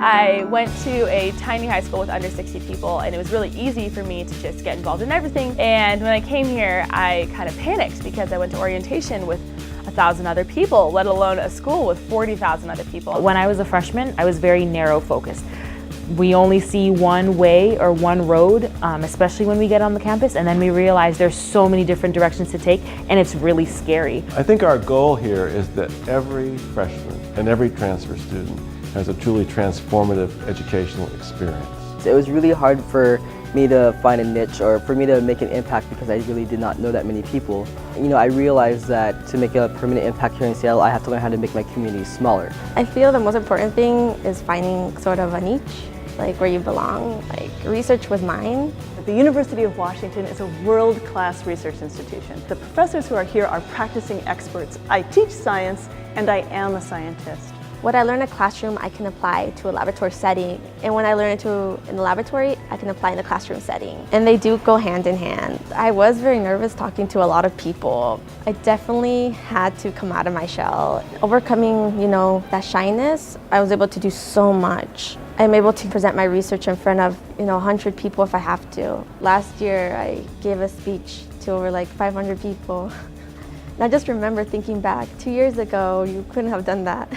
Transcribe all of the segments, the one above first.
I went to a tiny high school with under 60 people, and it was really easy for me to just get involved in everything. And when I came here, I kind of panicked because I went to orientation with 1,000 other people, let alone a school with 40,000 other people. When I was a freshman, I was very narrow focused. We only see one way or one road, especially when we get on the campus, and then we realize there's so many different directions to take, and it's really scary. I think our goal here is that every freshman and every transfer student has a truly transformative educational experience. It was really hard for me to find a niche or for me to make an impact because I really did not know that many people. I realized that to make a permanent impact here in Seattle, I have to learn how to make my community smaller. I feel the most important thing is finding sort of a niche, like where you belong. Like research was mine. The University of Washington is a world-class research institution. The professors who are here are practicing experts. I teach science and I am a scientist. What I learn in a classroom, I can apply to a laboratory setting. And when I learn it in the laboratory, I can apply in the classroom setting. And they do go hand in hand. I was very nervous talking to a lot of people. I definitely had to come out of my shell. Overcoming, that shyness, I was able to do so much. I'm able to present my research in front of, 100 people if I have to. Last year, I gave a speech to over like 500 people. And I just remember thinking back, 2 years ago, you couldn't have done that.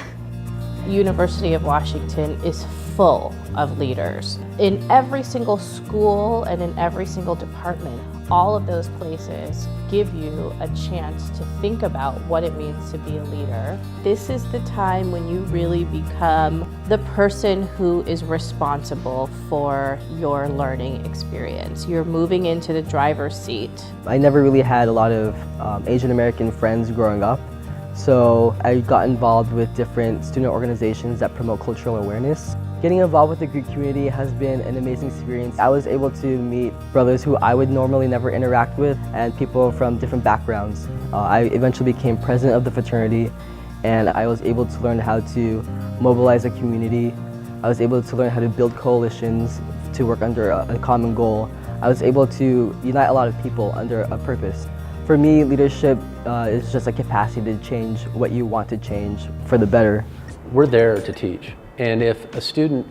University of Washington is full of leaders. In every single school and in every single department, all of those places give you a chance to think about what it means to be a leader. This is the time when you really become the person who is responsible for your learning experience. You're moving into the driver's seat. I never really had a lot of Asian American friends growing up. So I got involved with different student organizations that promote cultural awareness. Getting involved with the Greek community has been an amazing experience. I was able to meet brothers who I would normally never interact with and people from different backgrounds. I eventually became president of the fraternity, and I was able to learn how to mobilize a community. I was able to learn how to build coalitions to work under a common goal. I was able to unite a lot of people under a purpose. For me, leadership is just a capacity to change what you want to change for the better. We're there to teach, and if a student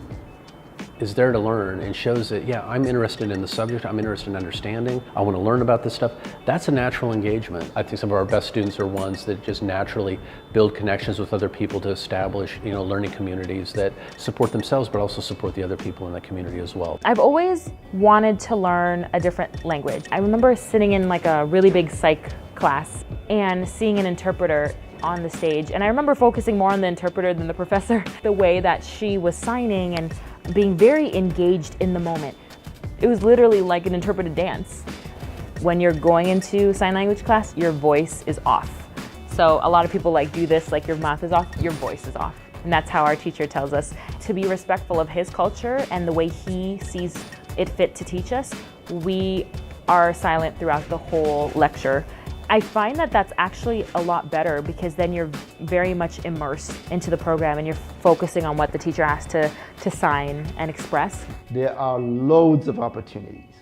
is there to learn and shows that, yeah, I'm interested in the subject, I'm interested in understanding, I want to learn about this stuff, that's a natural engagement. I think some of our best students are ones that just naturally build connections with other people to establish, learning communities that support themselves but also support the other people in the community as well. I've always wanted to learn a different language. I remember sitting in like a really big psych class and seeing an interpreter on the stage, and I remember focusing more on the interpreter than the professor. The way that she was signing and being very engaged in the moment. It was literally like an interpreted dance. When you're going into sign language class, your voice is off. So a lot of people do this, like your mouth is off, your voice is off. And that's how our teacher tells us to be respectful of his culture and the way he sees it fit to teach us. We are silent throughout the whole lecture. I find that that's actually a lot better because then you're very much immersed into the program and you're focusing on what the teacher has to sign and express. There are loads of opportunities.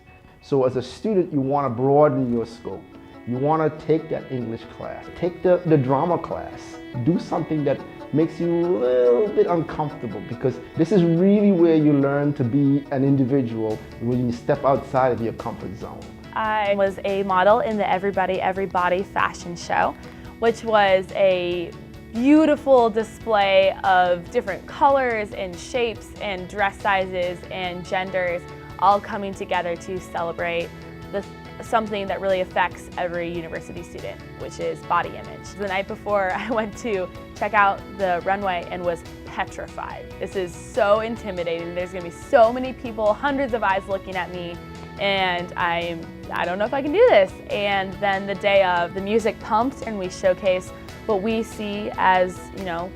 So as a student, you want to broaden your scope. You want to take that English class, take the drama class, do something that makes you a little bit uncomfortable, because this is really where you learn to be an individual when you step outside of your comfort zone. I was a model in the Everybody Everybody fashion show, which was a beautiful display of different colors and shapes and dress sizes and genders all coming together to celebrate something that really affects every university student, which is body image. The night before, I went to check out the runway and was petrified. This is so intimidating. There's gonna be so many people, hundreds of eyes looking at me, and I don't know if I can do this. And then the day of, the music pumped and we showcase what we see as,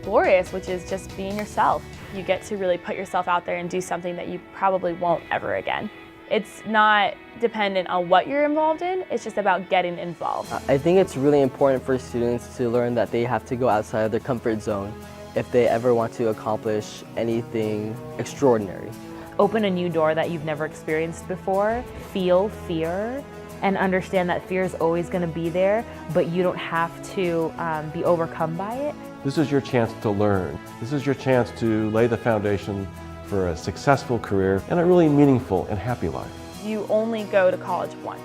glorious, which is just being yourself. You get to really put yourself out there and do something that you probably won't ever again. It's not dependent on what you're involved in, it's just about getting involved. I think it's really important for students to learn that they have to go outside of their comfort zone if they ever want to accomplish anything extraordinary. Open a new door that you've never experienced before. Feel fear and understand that fear is always going to be there, but you don't have to be overcome by it. This is your chance to learn. This is your chance to lay the foundation for a successful career and a really meaningful and happy life. You only go to college once,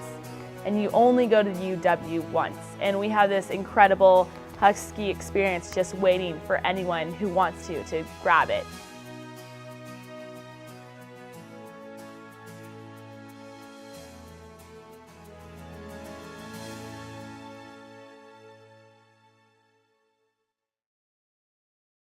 and you only go to UW once, and we have this incredible Husky experience just waiting for anyone who wants to grab it.